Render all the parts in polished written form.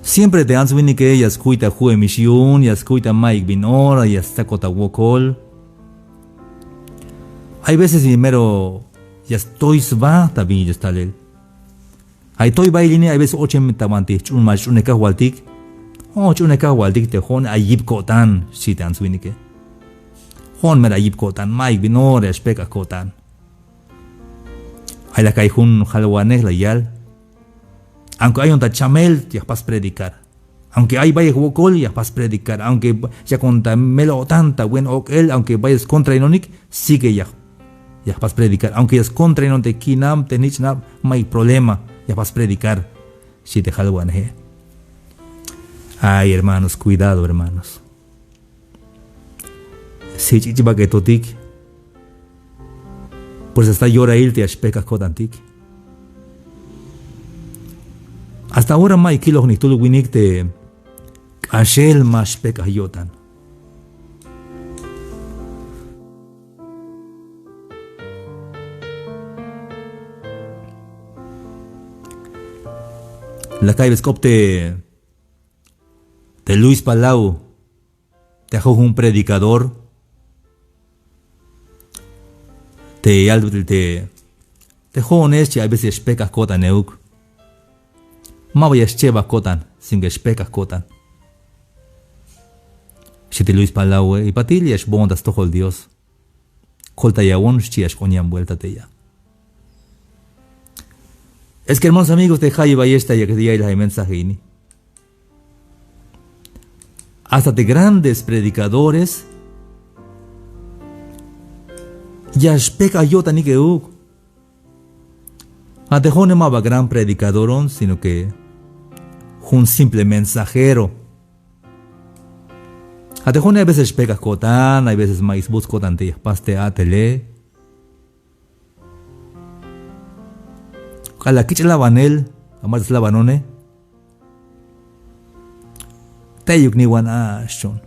Siempre te han subido que ya escucha Jue Misión, ya escucha Mike Binora, ya está Cota Wokol. Hay veces primero ya estoy sva también ya está él. Hay estoy bailini, hay veces ocho metamanti, un más un waltik. Un waltik te hon ayib kotan si te han subido que. Hon me ayib kotan, Mike Binora, espeka kotan. Hay la caijun jalwanes la yal. Aunque hay un tachamel, ya vas a predicar. Aunque hay vaya wokol, ya vas a predicar. Aunque ya conta melo tanta buen él, aunque vayas contra inonic, sigue ya vas a predicar. Aunque es contra inonte kinam, tenich na, no hay problema, ya vas a predicar. Si te jalwan. Ay, hermanos, cuidado, hermanos. Si chichiba que totik, pues hasta llora irte a especas kodantik. Hasta ahora mai kilos ni tulu winik te ashel mas peka yotan. La calle copte de Luis Palau te hajo un predicador te jóvenes que a veces pecas kotan neuk. Ma voy a cheva kotan, sin que specas kotan. Si te Luis Palau, y patil es bondas todo el Dios. Colta ya un chias coñan vuelta te ya. Es que hermanos amigos de Jai Ballesta ya que día el mensaje. Hasta de grandes predicadores ya speca yo tan que Antejone no va gran predicador, sino que un simple mensajero. Antejone a veces pega cotan, hay veces más busco tante paste a tele. A la quiche lavanel, a más lavanone. Tayuk ni wan ashon.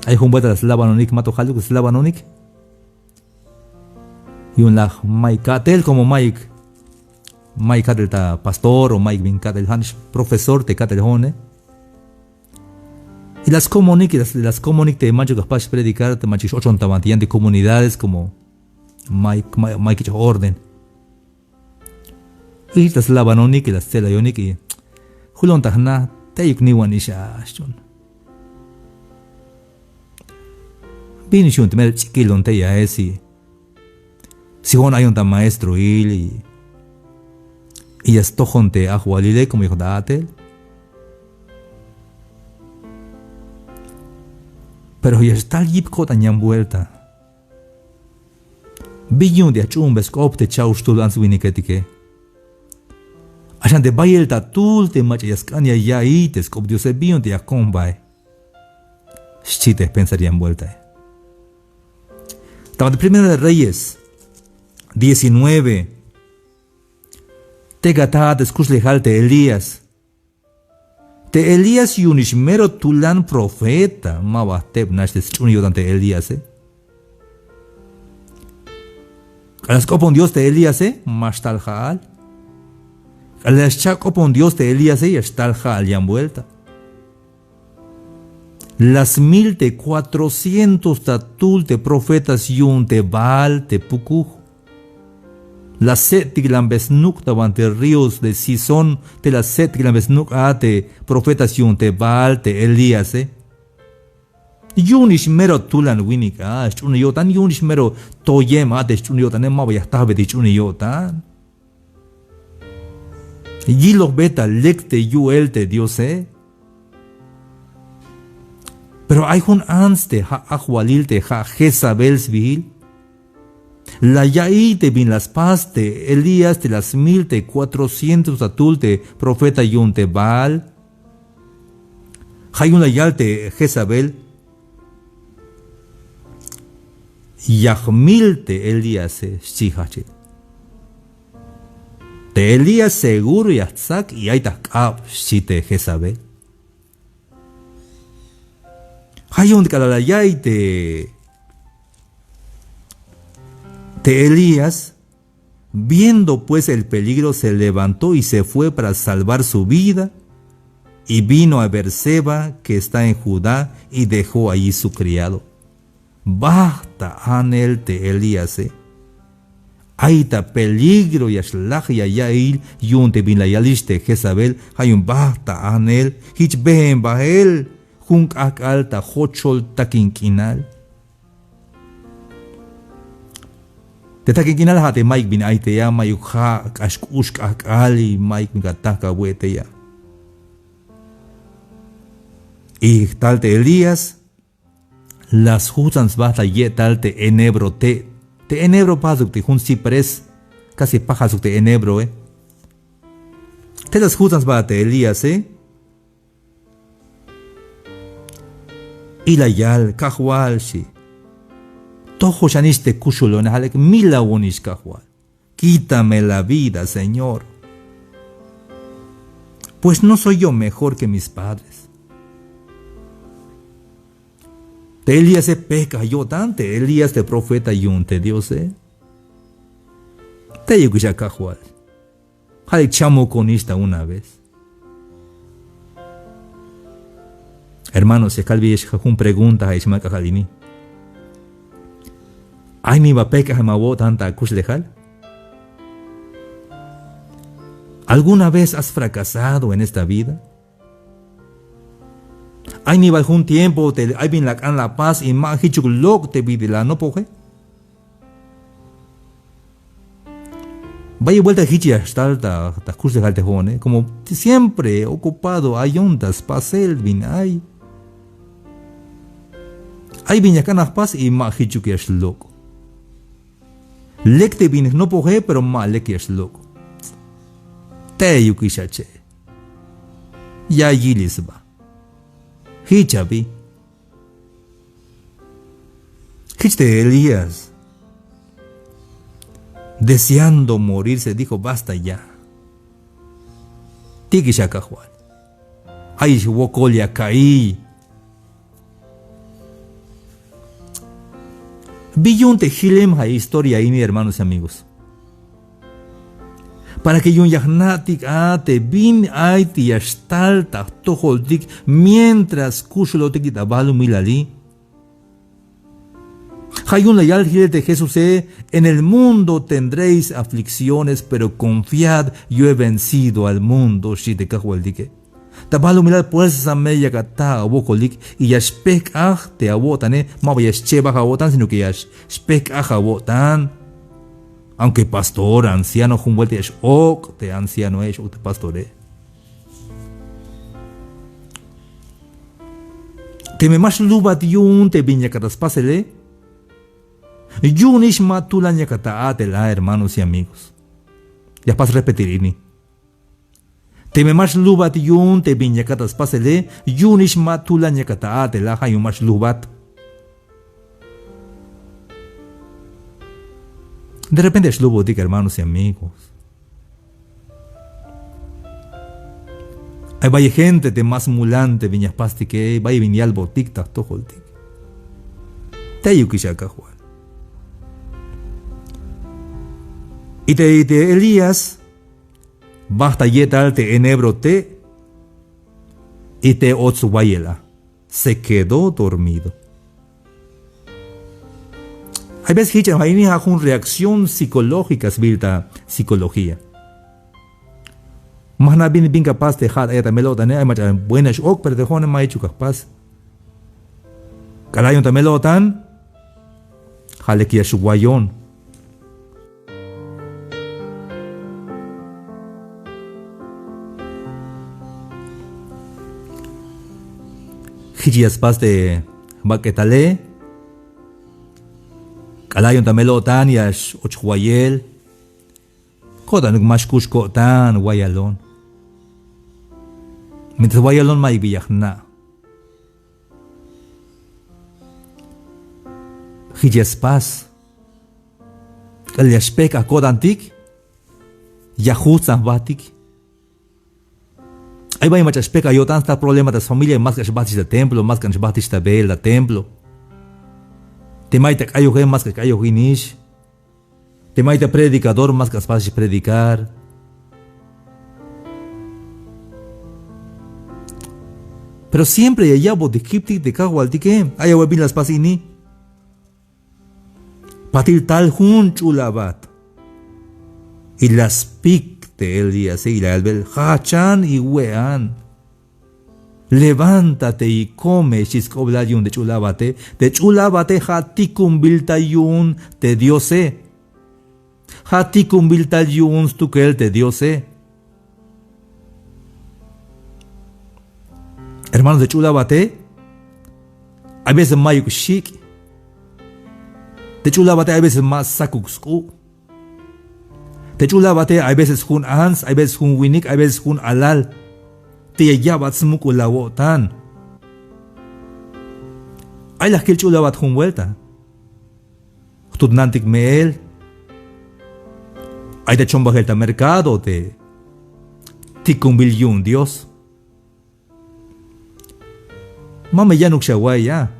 Hay un vuelta las lavanonik, mato jaluk es lavanonik. Y un lag Mike como Mike Catel ta pastor o Mike bin Catel Hans profesor te Catel Hone. Y las comunic te macho capaz predicar te machis ocho tamantian de comunidades como Mike orden. Y las lavanonic y las telayonic y Julon tahna te yuk ni wanisha ashton. Bin shun te mer chiquilon te ya esi. Si hay un maestro y esto jonte a Jualile como hijo de Atel. Pero ya está el yipco tan vuelta. Billun de achumbes copte chaustul answiniketike. Ashan de bayel tatul te machayascania ya ites cop dios billun de acombay. Schite pensaría en vuelta. Estaba de Primero de Reyes 19. Te gata descuslejalte Elías. Te Elías yunishmero tulan profeta. Mawa teb nastes chunio dante Elías. Alas copon Dios de Elías, más tal jaal. Alas chacopon Dios de Elías, y tal jaal ya vuelta. Las 1400 tatulte profetas yun te Baal te Pucuj. La setglambes nuk ante ríos de Sison, te la setglambes nuk ate profetas yun te Baal te Elías. Yunish mero tulan winik, chuni yotan, yunish mero toyem ate chuni yotan, ma voy a estar de chuni yotan. Yilo beta lecte yuelte Dios, Pero hay un anste ha ajualilte ha Jezabels vigil. La yaite bin las paste Elías de las 1400 atulte profeta yunte Baal. Hay una yalte Jezabel. Yahmilte Elías shihache. De Elías seguro yatzak y aitak ab shite Jezabel. Hay un calayay de Elías, viendo pues el peligro, se levantó y se fue para salvar su vida, y vino a Berseba, que está en Judá, y dejó allí su criado. Basta anelte Elías, aita peligro y aslach ya yail, yunte bin la yaliste Jezabel, hayun basta anel, hich behen bahel, junk ak alta hochol takinkinal. Te takinkinal hate Mike bin aite ya, mayukha ashkushk ak ali, Mike bin gataka wete ya. Y talte Elías, las jusans basta ye talte enebro te enebro pasuk te hun cipres, casi pajasuk te enebro, Te las jusans basta Elías, Y la yal, kahual shi. Tojo shaniste kushulon halek mila wonish kahual. Quítame la vida, Señor. Pues no soy yo mejor que mis padres. Te Elías se peca yo tante, Elías de profeta yunte Dios, Te yukisha kahual. Halek chamo con esta una vez. Hermanos, si calvies jun pregunta a Ismael Kajalini. ¿Ay ni va peca jamabo tanta kuslejal? ¿Alguna vez has fracasado en esta vida? ¿Ay ni va algún tiempo te hay bien la paz y más hichuk lok te vidila no poje? Vaya vuelta hichi hasta ta kuslejal te jone, como siempre ocupado ayuntas pasel bin ay. Ay bin yakan paz y más hichuk yash lok. Lek te bin no poje pero más lek yash lok. Te yukishache. Ya yilisba. Hichabi. Hichte Elías. Deseando morirse, dijo, basta ya. Tikishaka Juan. Ay, wokolia caí. Billunte hilem ha historia ahí, hermanos y amigos. Para que yun yahnatik ate bin aiti yashtalta toholtik mientras kushulotik tabalu milali. Hayun la yal de Jesús, en el mundo tendréis aflicciones, pero confiad, yo he vencido al mundo, si te cajueldike. Tabalu milal pues a media gata abokolik y yashpek te abotane, ma yashcheba abotan, sino que yashpek abotan. Aunque pastor, anciano, jumbuelte es ok, te anciano es ok, te pastore. Te me más lubat yun te viña cataspasele. Yunish matulaña cataatela, hermanos y amigos. Ya pas repetirini. Te me más lubat yun te viña cataspasele. Yunish matulaña cataatela, hay un más lubat. De repente es lobo, diga, hermanos y amigos. Hay vaya gente de más mulante, viñas pasti que vaya viñal botic, tajoltic. Te yukishaka Juan. Y te Elías, basta yetalte enebro te, y te otsubayela, se quedó dormido. Hay veces que hay una reacción psicológica, virta psicología. Más nada bien capaz de dejar esta melota, hay más buenas ok, pero de joven más hecho capaz. Calayon ta melotan, jale que es guayón. Hijias pas de baquetale. Alayon tamelotan yash ochhuayel. Kodan mashkush kotan guayalon. Mientras guayalon may biyahna. Hijespas. El yashpek akodantik. Yahutsan batik. Ahí va y machashpek ayotan sta problema de familia más que shbatis de templo, más que shbatis de bel de templo. Te maita kayo más que kayo hinish. Te maita predicador más que espacio predicar. Pero siempre allá vos de Kipti de Kahualtique, allá voy las pasini. Patil tal jun chulabat. Y las pic de el día se y la albel hachan y wean. Levántate y come chiscoblayun de chulabate hatikum biltayun te diose. Hatikum biltayun stukel te diose. Hermanos de chulabate, hay veces mayuk shik. De chulabate hay veces más sakuksku. De chulabate hay veces jun ans, hay veces jun winik, hay veces jun alal. Te yabat smuk ulawotan. Hay las que el chulabat jun vuelta. Tudnantik meel. Hay de chombajelta mercado de tikumbil yun Dios. Mame yanuk shawai ya.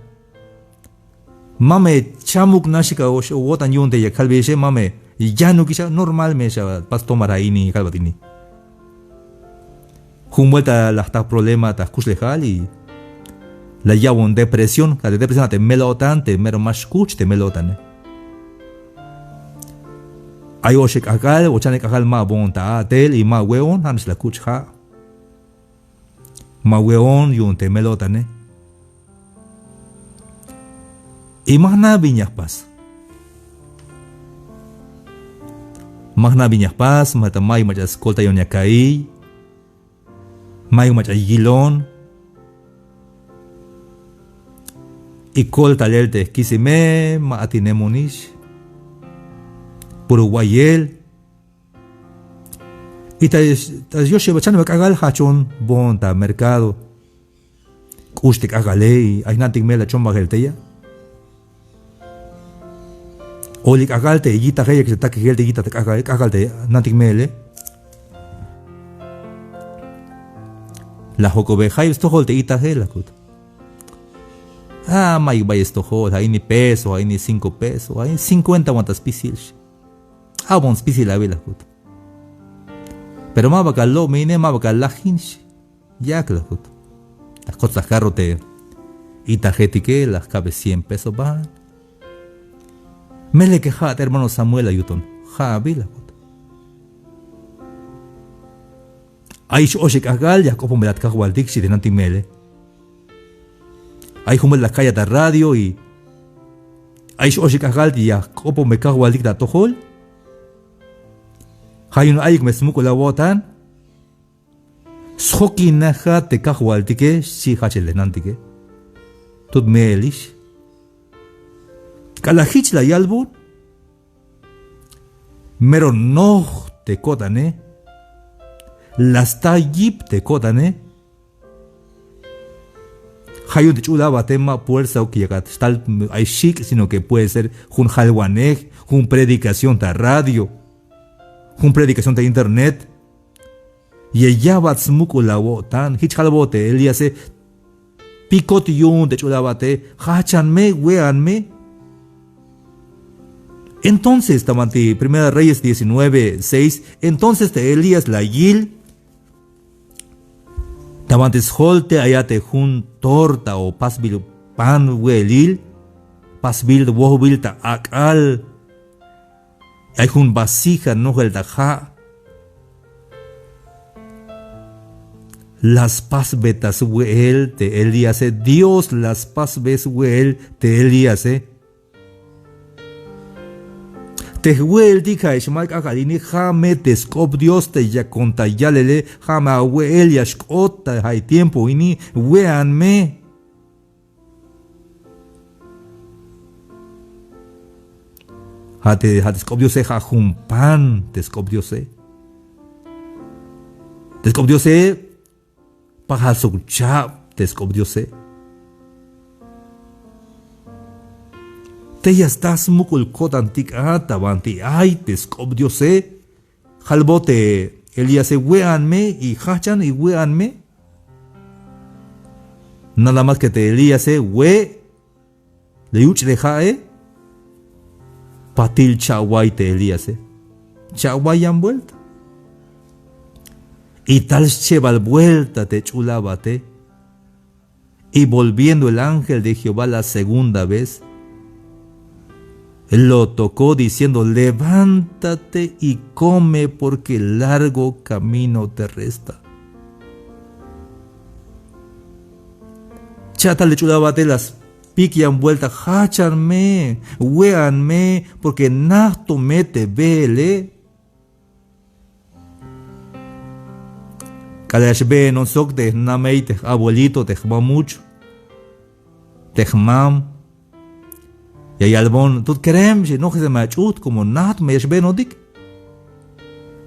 Mame chamuk nashika o wotan yun de yakalbeshe mame yanuk isha normal me sha pas tomaraini kalbatini. Jun vuelta las ta problema ta kuslejal y la yawon depresión, la de depresión te melotan, te mero más kuch te melotan. Ay oshek akal, ochanek akal ma bonta atel y ma weon hans la kuch ha. Ma weon yun te melotan. Y mahna viñas pas. Mahna viñas pas, mata may machas kolta yon yakai. May machas gilon. Y kolta lelte kisime ma atinemonish. Puro guayel. Y tas yo shebachano me cagal hachon bonta mercado. Kushtek agalei, ay nantik me la chomba gelteya. Olik agalte yita gaya que se taque gelte yita te agalte nantik mele. La jokobe hay esto holte yita gela kut. Ah, may bay esto hol, hay ni peso, hay ni 5 pesos, hay 50 guantas pisil. Ah, bon pisil la vela kut. Pero ma bakalo mine ma bakala hinch. Ya que la kut. Las cosas carrote yita getike las cabe 100 pesos van. Mele que hat hermano Samuel ayuton. Ha vila. Aish oshik agal ya kopo melat kahwaldik si denanti mele. Ay humel la calle de radio y aish oshik agal ya kopo me kahwaldik da tohol. Hayun ayik me smuko la wotan. Schoki naha te kahwaldike si hachel denantike. Tut melish. Kalahich la yalbun, mero no te kotane, las tayip te kotane, hayun de chula batema fuerza o que tal hay chic, sino que puede ser un halwanej, un predicación de radio, un predicación de internet, y ella va smuko la wotan, hich halbote, él hace picot yun de chula bate, hachanme, weanme. Entonces, Tamanti, 1 Reyes 19:6, entonces de Elías la yil, Tamantes holte ayate jun torta o pasbil pan welil, pasbil wohbil ta akal, hay jun vasija no el taja, las pasbetas wel te Elías, Dios las pasbes wel te Elías, Tehuel dika ishmak akalini jame teskop Dios te ya conta ya lele jama wel yashkota hay tiempo ini weanme. Hate teskop Dios ha jumpan teskop Dios. Teskop Dios paja sukcha teskop Dios. Te ya estás mukul kotantik atabanti ay teskop Dios halbote Elías weanme y hachan y weanme. Nada más que te Elías we le uch de jae patil chawai te Elías chawai han vuelta y tal cheval vuelta te chulabate Y volviendo el ángel de Jehová la segunda vez, lo tocó diciendo: levántate y come, porque largo camino te resta. Chata le chulabate las piquian vuelta, hachanme, weanme, porque nasto mete vele. Calashbe no sok de namei te abuelito te mucho, te mam. Y hay albón, tú querem, no que se me achut como nat me es no dik.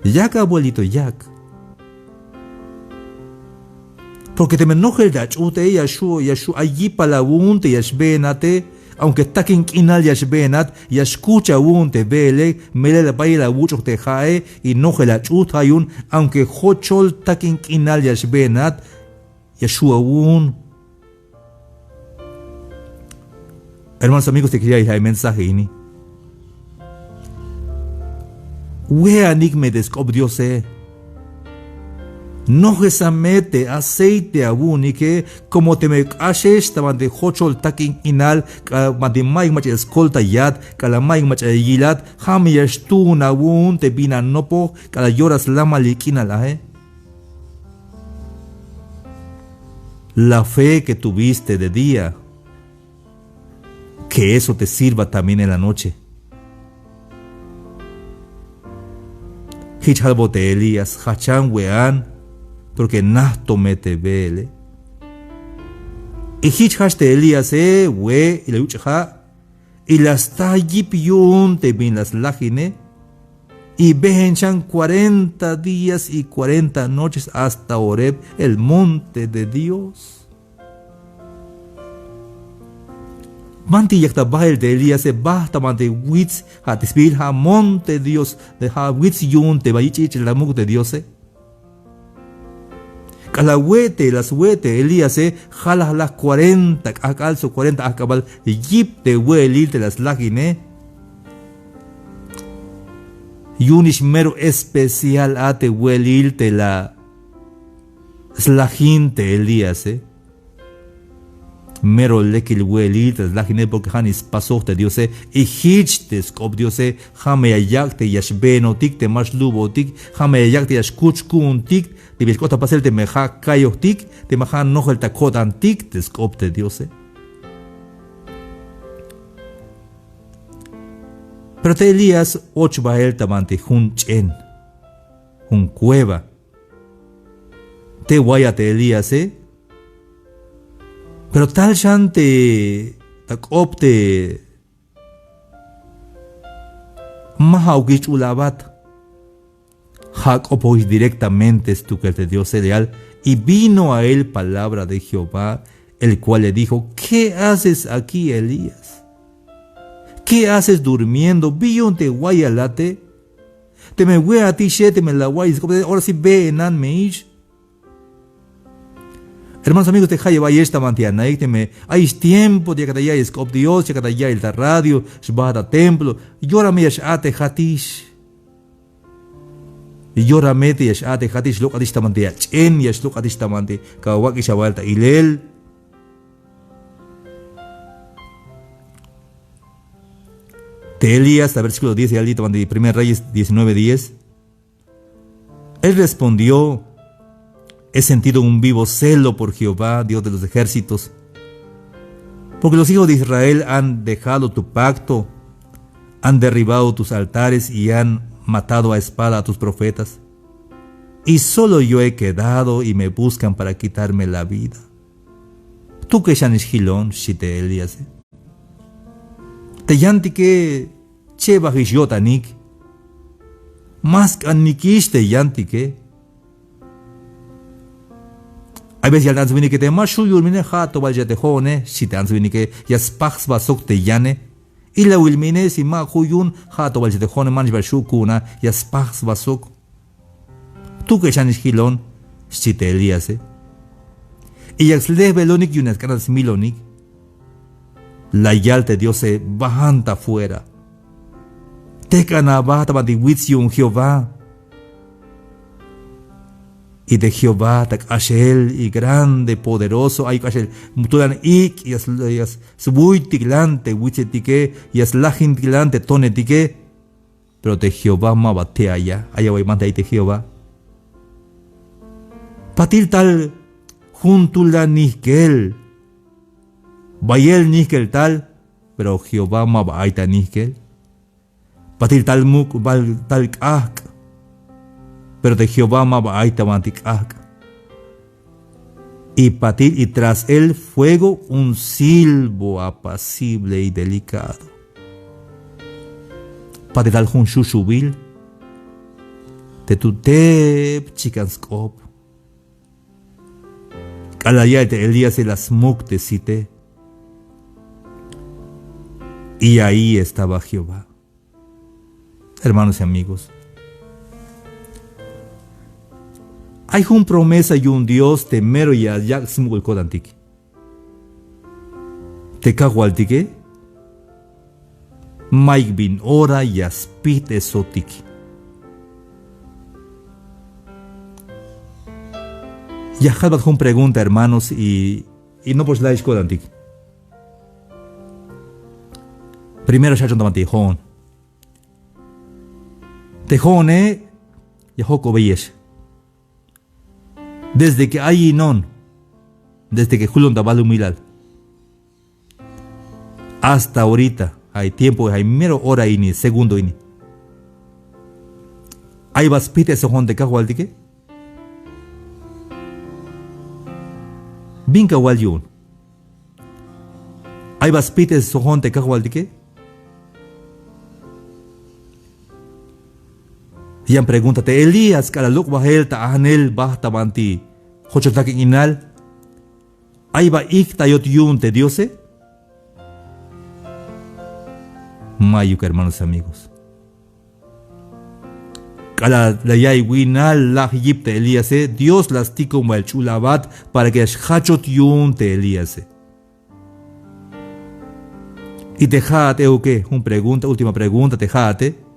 Yak abuelito yak. Porque te me enoje el achute yashu allí para unte yashbenate, aunque está quien quinal yashbenat, y escucha unte vele, mele la baila mucho te jae, y no el achut hayun, aunque hochol takin quinal yashbenat, yashu un. Hermanos amigos, te quería dejar el mensaje ini. Wea me descubrió se. No se mete aceite aún y que como te me haces estaban de hochol takin inal, de mai mach escolta yad, la mai mach yilat, hami yastun aún te vina nopo, la lloras lama liquina la La fe que tuviste de día, que eso te sirva también en la noche. Hichalbote Elías, hachan wean, porque nasto mete vele. Y hichaste Elías, we, y la uchaja, y las tayipiyun te bin las lajine, y venchan 40 días y 40 noches hasta Oreb, el monte de Dios. Manti yakta bail de Elías basta mante wits ha tisbil ha monte Dios de ha wits yun te bayichi la mug de Dios Calahuete las huete Elías jala las 40 acalzo 40 acabal yip de huelil de las lagine yunish mero especial ate huelil de la slaginte Elías mero lekil huelitas la gine porque hanis pasote Dios y hichtes cop Dios jame ayakte yashbeno tik te mashlubo tik jame ayakte yashkuchkun tik te biskota pasel te meja kayo tik te maja nojel takotan tik te scopte Dios pero te Elías och bael tamante hun chen hun cueva te guayate Elías pero tal chante tak opte mahaugic ulabat hak opois directamente tu que te dio cereal y vino a él palabra de Jehová el cual le dijo: ¿qué haces aquí, Elías? ¿Qué haces durmiendo? Bion te guayalate te me voy a ti te me la guay ahora sí ve enan meish. Hermanos amigos, te jaya vaya esta mantiana, hay tiempo de que ya es cop Dios, ya que ya el radio, shbada templo, llora me ate hatish. Llora mete ate hatish lo kadista mantia, chen ya lo kadista mante, kawaki shabalta ilel. Te Elías, versículo 10 y alito mante 1 Reyes 19:10. Él respondió: he sentido un vivo celo por Jehová, Dios de los ejércitos, porque los hijos de Israel han dejado tu pacto, han derribado tus altares y han matado a espada a tus profetas. Y solo yo he quedado y me buscan para quitarme la vida. Tú que shanish hilon, shite Elías. Te yanti que che bajish yotanik, más kanikish te yanti que. Hay veces ya anzvini que te mashu yulmine jato valjate jone, si te anzvini que ya spax basok te yane, y la wilmine si ma huyun jato valjate jone manj bashu kuna ya spax basok. Tú que shanish hilon, si te Elías y ya xle velonik yunas canas milonik, la yalte Dios se bajanta fuera. Te canabata badi witsiun Jehová. Y de Jehová, tak ashel y grande, poderoso, ay ashel, mutulan ik, y as subuitilante, wichetique, y as lajintilante, tonetique, pero de Jehová ma batea allá voy manda ahí de Jehová. Patil tal, juntula niskel, bayel niskel tal, pero Jehová ma baita niskel. Patil tal muk, bal tal kak, pero de Jehová ma baita mantik ak. Y patil y tras él fuego un silbo apacible y delicado. Patil tal jun shushubil, te tutep chikanskop. Calaya de Elías el asmuk de Sité. Y ahí estaba Jehová. Hermanos y amigos, hay una promesa y un Dios temero y allá simul kodantiki. Te cagualtique, Mike bin ora y aspit esotiki. Ya halbat una pregunta, hermanos, y no pues la kodantiki. Primero ya chonta tejón. Tejón ya joko beyes. Desde que hay non, desde que Julio Tabalu Milal, hasta ahorita, hay tiempo, hay mero hora ini, segundo ini. Hay baspite sohon de cajualtique. Binka walyun. Hay baspite sohon de cajualtique. Yang pregúntate, Elías, kalaluk bahel ta anel bah tabanti, hochotakin inal, ay ba ik tayot yun te Diose? Mayuka, hermanos amigos. Kala layay winal lah yip te Elías, Dios las tico mal chulabat para que hachot yun te Elías. Y tejate o qué, última pregunta, tejate.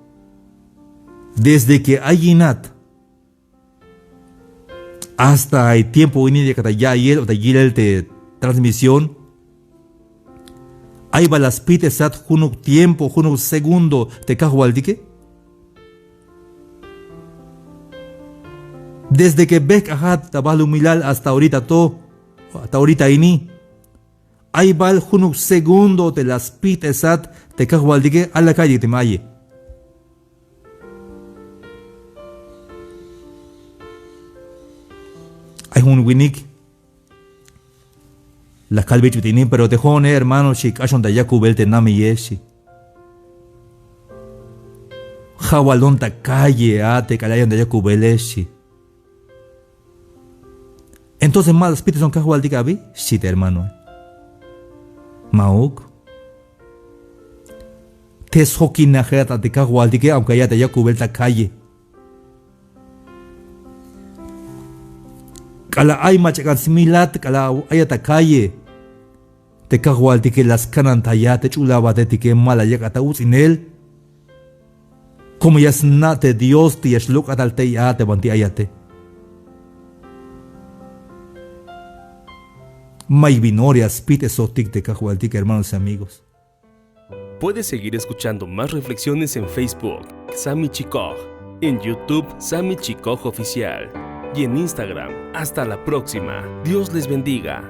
Desde que hay inat hasta el tiempo de que ya y el de transmisión, hay balas pites at junuk tiempo, junuk segundo te cajualdique. Desde que bek ahat tabalu milal hasta ahorita ini, hay bal junuk segundo de las pites at te cajualdique a la calle te maye. Hay un winik. La calvichu tiene, pero te jone, hermano, si cachon de Yakubel te nami yeshi. Jawalon ta calle, te calayan de Yakubel eshi. Entonces, más los pites son cajual de gabi, sí, hermano. Mauk. Te sokina jeta de cajual de que, aunque haya de Yakubel ta calle. Kala ay machakan similat, kala ay calle. Te cajual de que las canan tallate chulaba de que mala llegata usinel. Como ya snate Dios te yashluk atalte ya te banti ayate. May binorias pite sotik de cajual de que, hermanos y amigos. Puedes seguir escuchando más reflexiones en Facebook, Sami Chikoj, en YouTube, Sami Chikoj Oficial, y en Instagram. Hasta la próxima. Dios les bendiga.